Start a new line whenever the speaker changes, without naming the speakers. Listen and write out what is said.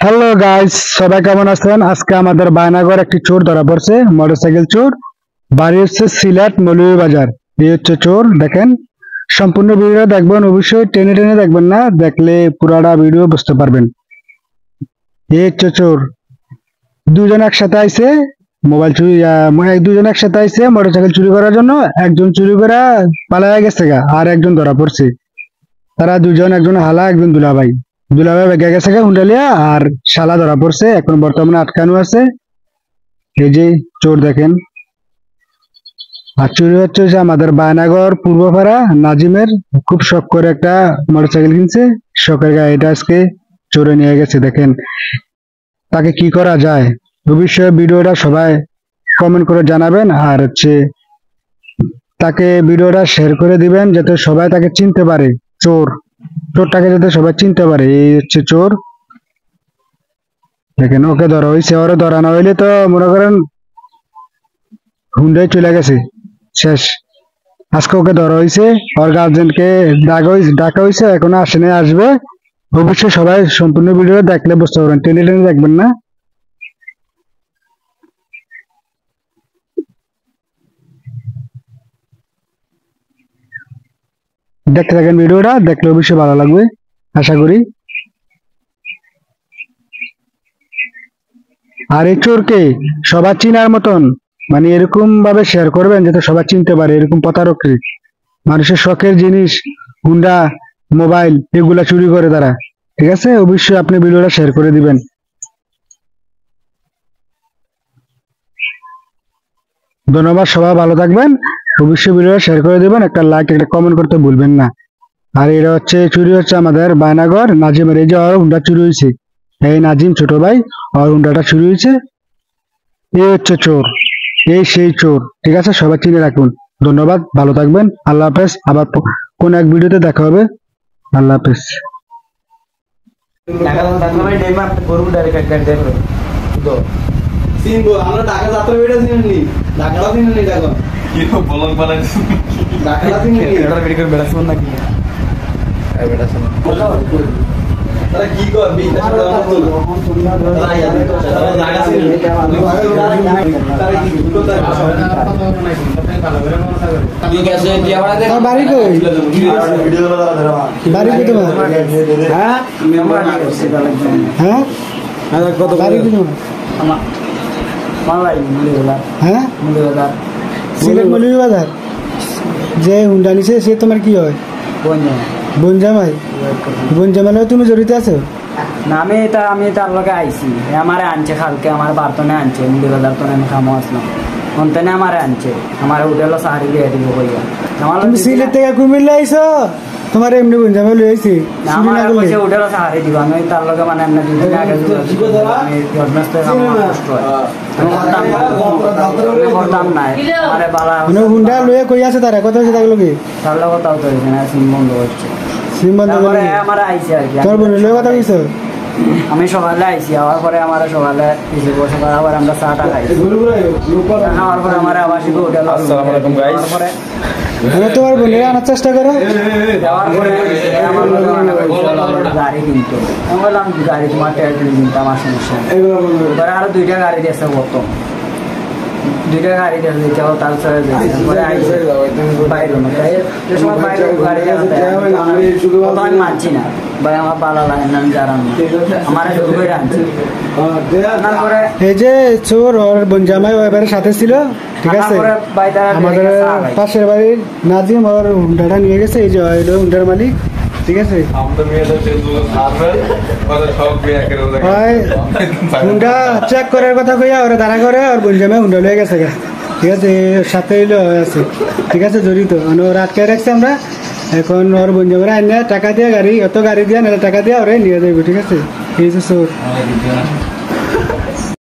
Hello guys, সবাই কেমন আছেন? আজকে আমাদের বায়নাগর একটি চোর ধরা পড়ছে, মোটরসাইকেল চোর। বাড়ি হচ্ছে সিলেট মৌলভীবাজার। এই হচ্ছে চোর, দেখেন। সম্পূর্ণ ভিডিও দেখবেন, অবশ্যই টেনে টেনে দেখবেন না, দেখলে পুরাটা ভিডিও বুঝতে পারবেন। এই হচ্ছে চোর। দুজন একসাথে আইছে মোবাইল চুরি, দুজন একসাথে আইছে মোটরসাইকেল চুরি করার জন্য। একজন চুরি করে পালায়া গেছে গা, আর একজন ধরা পড়ছে। তারা দুজন, একজন হালা, একজন দুলাভাই। দুলাভাই বেগে গেছে গা হুন্ডালিয়া, আর শালা ধরা পড়ছে, এখন বর্তমানে আটকানো আছে। এই যে চোর, দেখেন। আর চুরি হচ্ছে যে আমাদের বায়নাগর পূর্বপাড়া নাজিমের খুব শখ করে একটা মোটরসাইকেল কিনছে, শখের গাড়িটা আজকে চোরে নিয়ে গেছে। দেখেন তাকে কি করা যায়, অবশ্যই ভিডিওটা সবাই কমেন্ট করে জানাবেন, আর হচ্ছে তাকে ভিডিওটা শেয়ার করে দিবেন যাতে সবাই তাকে চিনতে পারে। চোরটাকে যাতে সবাই চিনতে পারে। এই হচ্ছে চোর, দেখেন। ওকে ধরা হয়েছে, ওরে ধরা না হইলে তো মনে করেন হুন্ডাই চলে গেছে, শেষ। আজকে ওকে ধরা হয়েছে, ওর গার্জেনকে ডাকা হয়েছে, এখনো আসেনি, আসবে। অবশ্যই সবাই সম্পূর্ণ ভিডিও দেখলে বুঝতে পারবেন, টেনে টেনে দেখবেন না। দেখতে থাকেন ভিডিওটা, দেখলে অবশ্যই ভালো লাগবে আশা করি। আর এই চোরকে সবার চিনার মতন, মানে এরকম ভাবে শেয়ার করবেন যাতে সবাই চিনতে পারে। এরকম প্রতারককে, মানুষের শখের জিনিস, হুন্ডা, মোবাইল, এগুলা চুরি করে তারা। ঠিক আছে, অবশ্যই আপনি ভিডিওটা শেয়ার করে দিবেন। ধন্যবাদ, সবাই ভালো থাকবেন। অবশ্যই ভিডিওটা শেয়ার করে দিবেন, একটা লাইক, একটা কমেন্ট করতে ভুলবেন না। আর এটা হচ্ছে চুরি হচ্ছে আমাদের বায়নাগর নাজিমের। এই যে ওর হুন্ডা চুরি হয়েছে, এই নাজিম ছোট ভাই, ওর হুন্ডাটা চুরি হয়েছে। এই হচ্ছে চোর, এই সেই চোর। ঠিক আছে, সবাই চিনে রাখুন। ধন্যবাদ, ভালো থাকবেন, আল্লাহ হাফেজ। আবার কোন এক ভিডিওতে দেখা হবে। আল্লাহ হাফেজ।
আমরা ঢাকা যাত্রা বেড়ে চিনি ঢাকাটা চিনি দেখো কি বলন পালাই ঢাকাটা চিনি এটা বেড়ে করে বেড়াছ না কি এই বেড়াছ না তারা কি করবে এটা তারা জায়গা চিনি তারা কি করতে ঠিক আছে কি আমরা দেখ বাড়ি কই ভিডিও বাড়ি কই তোমার? হ্যাঁ হ্যাঁ আরে কত বাড়ি কই তোমার? আমার মালাই মৌলভীবাজার। হ্যাঁ মৌলভীবাজার, সিলেট মৌলভীবাজার। যে হুন্ডা নিছে সে তোমার কি হয়? বোন জামাই। বোন জামাই তুমি জড়িত আছো?
না, আমি তার লগে আইছি, আমারে আনছে কালকে, আমার বার্তনে আনছে মৌলভীবাজার তো আমি খামো আসলাম অন্তনে আমারে আনছে, আমার হোটেল সাহারি দিয়ে দিব কইয়া।
তুমি সিলেট থেকে কুমিল্লা আইছো? তোমার এমনি বোন জামাই লই আইছি,
আমার কইছে হোটেল সাহারি দিব। আমি তার লগে মানে এমনি দুই দিন আগে আমি জন্মস্তে আমার কষ্ট হয়, আমি করতাম না। আরে বালা
মানে হুন্ডা লইয়া কই আছে, তার কথা হচ্ছে তাগুলো কি
তার লগে তাও তো হইছে না, সিম বন্ধ হচ্ছে।
সিম বন্ধ করে
আমার আইছে আর কি।
তোর বোন লইয়া কথা কইছো?
আমি সকালে আইছি, আবার পরে আমার সকালে সকালে আবার আমরা চাটা খাইছি, খাওয়ার পরে আমার আবার শিখে হোটেল। আসসালামু আলাইকুম গাইস। পরে
তোমার বোনের আনার চেষ্টা করো,
যাওয়ার পরে আমার গাড়ি কিনতো। আমি বললাম গাড়ি তোমার টেরিটরি কিনতে আমার সমস্যা। এবারে আরো দুইটা গাড়ি দিয়েছে, কত দুইটা গাড়ি দিয়েছে, যাও তার সাথে পরে আইসে বাইরে যে সময় বাইরে গাড়ি আমি মানছি না ভাই, আমার পালা লাগে না, আমি জানান আমার শুরু করে আনছি। তারপরে
এই যে চোর ওর বোন জামাই এবারে সাথে ছিল, ঠিক আছে। আমাদের পাশের বাড়ির নাজিম ওর হুন্ডাটা নিয়ে গেছে, এই যে হুন্ডার মালিক, ঠিক আছে। হুন্ডা চেক করার কথা কইয়া ওরা দাঁড়া করে, ওর বোন জামাই হুন্ডা লয়ে গেছে, ঠিক আছে। সাথে আছে, ঠিক আছে, জড়িত। মানে ওরা আটকে রাখছে আমরা, এখন ওর বোন জামাইরা আইনা টাকা দিয়ে গাড়ি, অত গাড়ি দিয়া না টাকা দিয়া ওরে নিয়ে যাইব, ঠিক আছে। এই যে চোর।